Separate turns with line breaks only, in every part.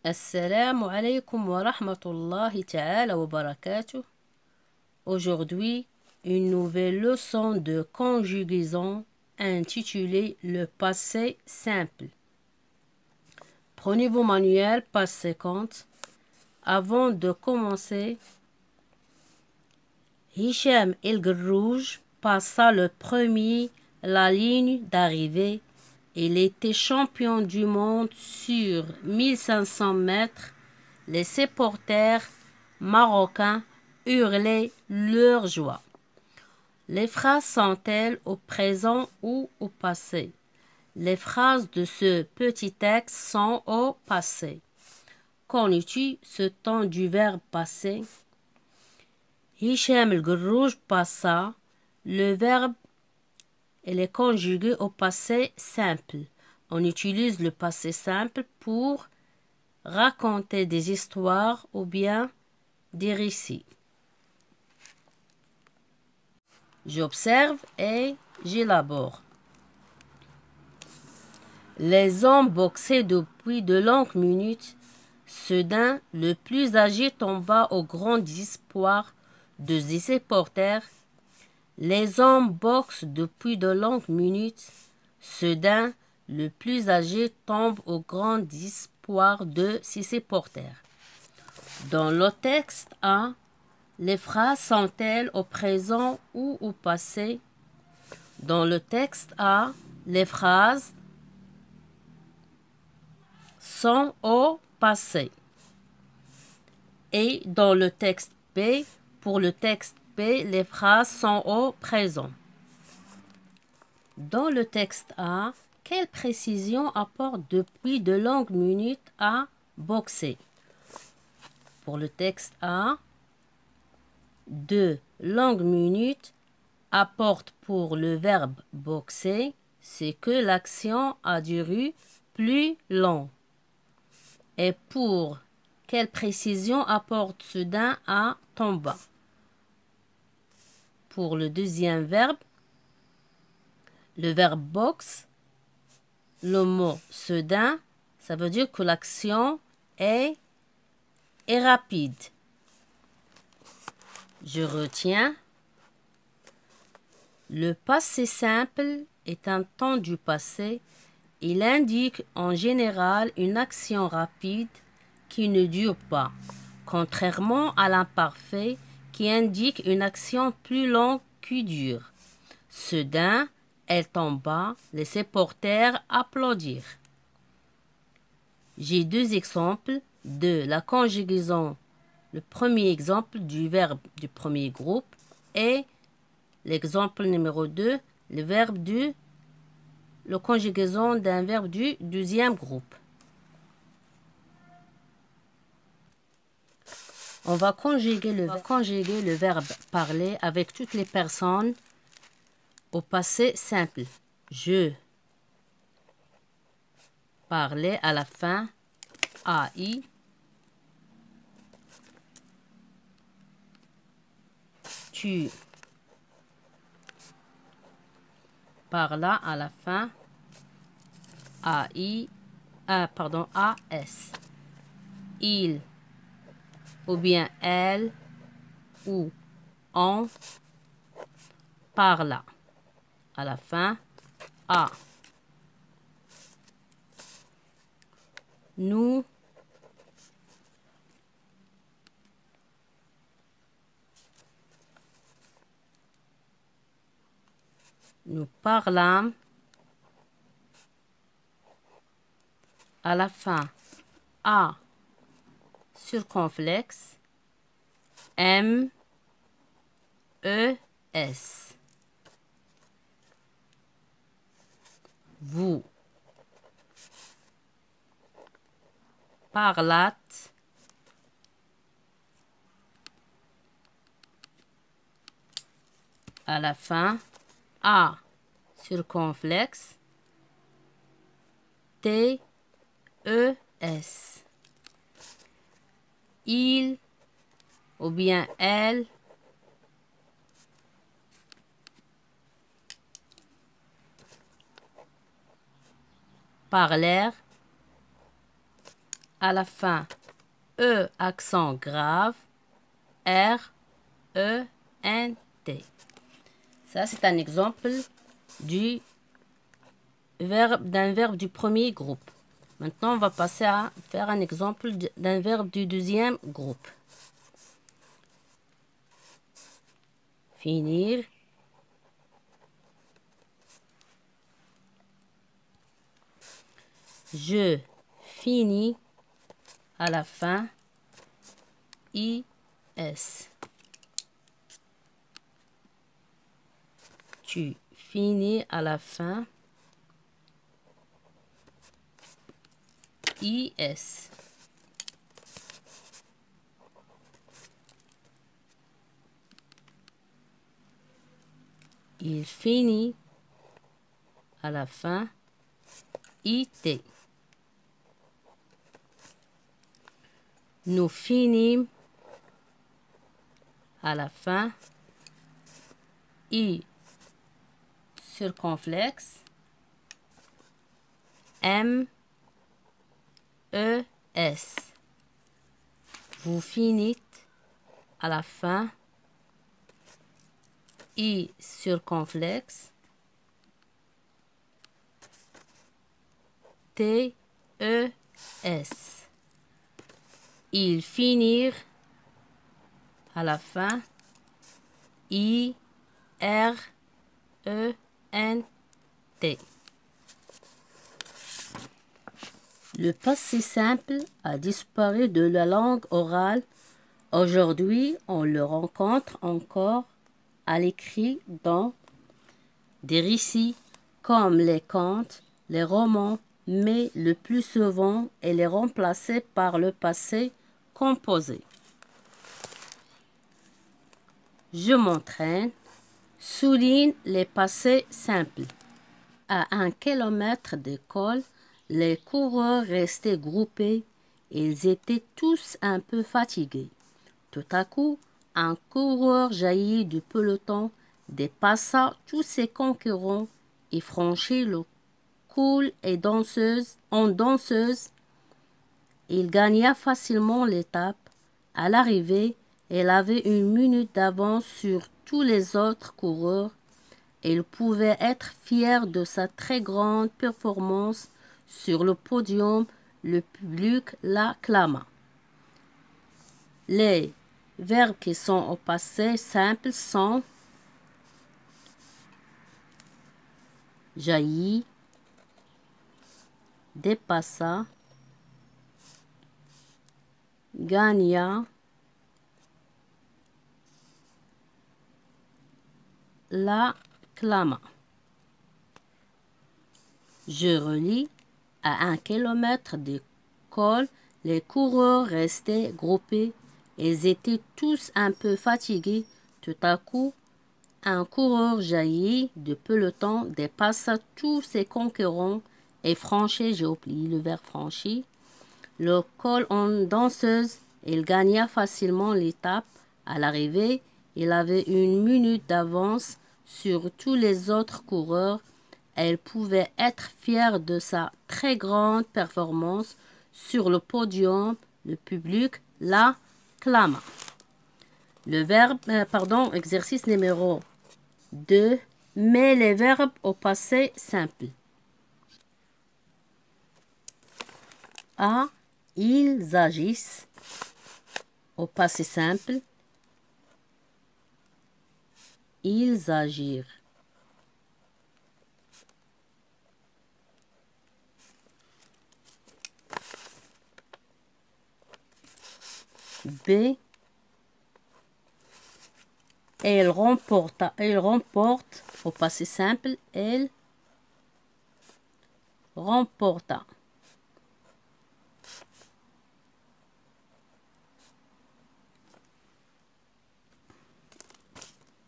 Assalamu alaikum wa rahmatullahi ta'ala wa barakatuh. Aujourd'hui, une nouvelle leçon de conjugaison intitulée le passé simple. Prenez vos manuels, page 50. Avant de commencer, Hicham El-Guerrouj passa le premier la ligne d'arrivée. Il était champion du monde sur 1500 mètres. Les supporters marocains hurlaient leur joie. Les phrases sont-elles au présent ou au passé? Les phrases de ce petit texte sont au passé. Connais-tu ce temps du verbe passé? Hicham El-Guerrouj passa. Le verbe elle est conjuguée au passé simple. On utilise le passé simple pour raconter des histoires ou bien des récits. J'observe et j'élabore. Les hommes boxaient depuis de longues minutes. Soudain, le plus âgé tomba au grand désespoir de ses supporters. Les hommes boxent depuis de longues minutes. Soudain, le plus âgé tombe au grand désespoir de ses supporters. Dans le texte A, les phrases sont-elles au présent ou au passé? Dans le texte A, les phrases sont au passé. Et dans le texte B, pour le texte B, les phrases sont au présent. Dans le texte A, quelle précision apporte depuis de longues minutes à boxer? Pour le texte A, de longues minutes apporte pour le verbe boxer, c'est que l'action a duré plus long. Et pour quelle précision apporte soudain à tomba? Pour le deuxième verbe, le verbe boxe, le mot soudain, ça veut dire que l'action est rapide. Je retiens. Le passé simple est un temps du passé. Il indique en général une action rapide qui ne dure pas, contrairement à l'imparfait qui indique une action plus longue qui dure. Soudain, elle tomba, les supporters applaudirent. J'ai deux exemples de la conjugaison. Le premier exemple du verbe du premier groupe et l'exemple numéro 2, le verbe la conjugaison d'un verbe du deuxième groupe. On va conjuguer le verbe parler avec toutes les personnes au passé simple. Je parlais à la fin, AI. Tu parlas à la fin, AI, AS. Il ou bien elle ou on parla à la fin, A. Nous parlâmes à la fin, A circonflexe, M, E, S. Vous parlâtes à la fin, A circonflexe, T, E, S. Il ou bien elle parlèrent à la fin, E accent grave, R, E, N, T. Ça, c'est un exemple d'un verbe du premier groupe. Maintenant, on va passer à faire un exemple d'un verbe du deuxième groupe. Finir. Je finis à la fin. IS. Tu finis à la fin. IS. Il finit à la fin. IT. Nous finissons à la fin. I circonflexe. M, E, S. Vous finissez à la fin. I circonflexe. T, E, S. Ils finirent à la fin. I, R, E, N, T. Le passé simple a disparu de la langue orale. Aujourd'hui, on le rencontre encore à l'écrit dans des récits comme les contes, les romans, mais le plus souvent, elle est remplacée par le passé composé. Je m'entraîne, souligne les passés simples. À 1 kilomètre d'école, les coureurs restaient groupés. Ils étaient tous un peu fatigués. Tout à coup, un coureur jaillit du peloton, dépassa tous ses concurrents et franchit le col en danseuse. Il gagna facilement l'étape. À l'arrivée, il avait 1 minute d'avance sur tous les autres coureurs. Il pouvait être fier de sa très grande performance sur le podium. Le public l'acclama. Les verbes qui sont au passé simple sont jaillit, dépassa, gagna, l'acclama. Je relis. À 1 kilomètre d'école, les coureurs restaient groupés. Ils étaient tous un peu fatigués. Tout à coup, un coureur jaillit du peloton, dépassa tous ses concurrents et franchit, j'ai oublié le verbe franchi, le col en danseuse. Il gagna facilement l'étape. À l'arrivée, il avait 1 minute d'avance sur tous les autres coureurs. Elle pouvait être fière de sa très grande performance sur le podium. Le public l'acclama. Exercice numéro 2. Mets les verbes au passé simple. A. Ils agissent. Au passé simple. Ils agirent. B. Elle remporte au passé simple. Elle remporta.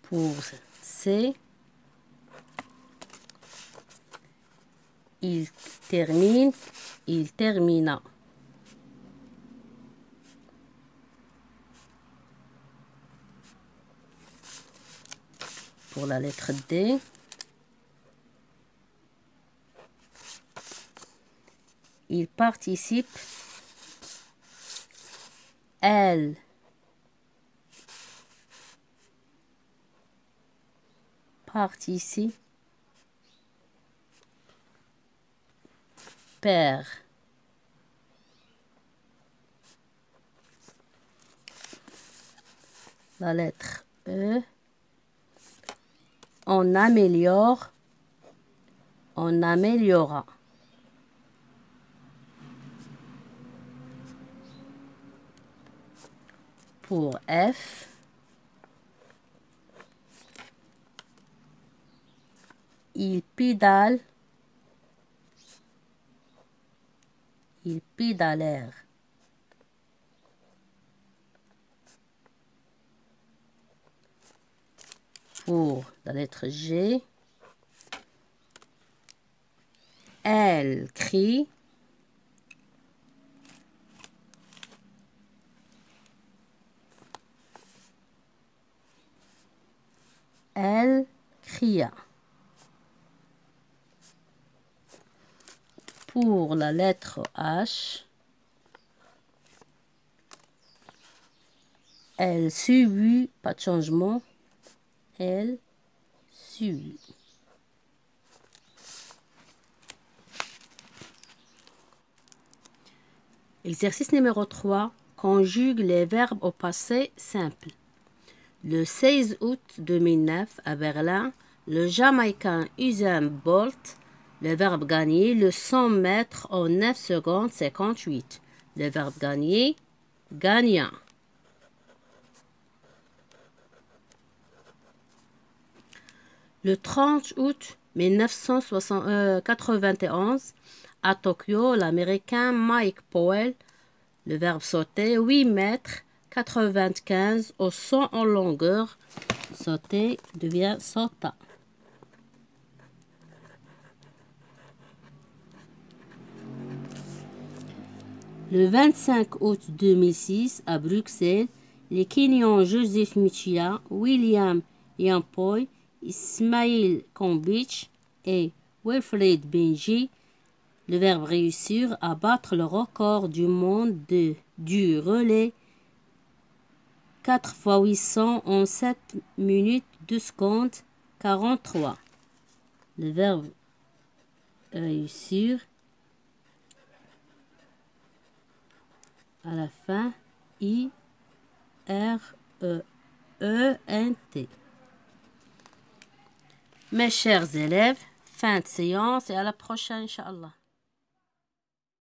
Pour C. Il termine. Il termina. Pour la lettre D, il participe Elle participe perd la lettre E. On améliore, on améliora. Pour F, il pédale, ils pédalèrent. Pour la lettre G, elle crie, elle cria. Pour la lettre H, elle suivit, pas de changement, elle suivit. Exercice numéro 3. Conjugue les verbes au passé simple. Le 16 août 2009, à Berlin, le Jamaïcain Usain Bolt, le verbe gagner, le 100 mètres en 9 secondes 58. Le verbe gagner, gagna. Le 30 août 1991, à Tokyo, l'Américain Mike Powell, le verbe sauter, 8 mètres 95 au 100 en longueur. Sauter devient sauta. Le 25 août 2006, à Bruxelles, les Kenyans Joseph Muchia, William Yampoy, Ismail Kombich et Wilfred Benji, le verbe réussir, à battre le record du monde du relais 4 x 800 en 7 minutes 2 secondes 43. Le verbe réussir, à la fin, I-R-E-E-N-T. Mes chers élèves, fin de séance et à la prochaine, Inch'Allah.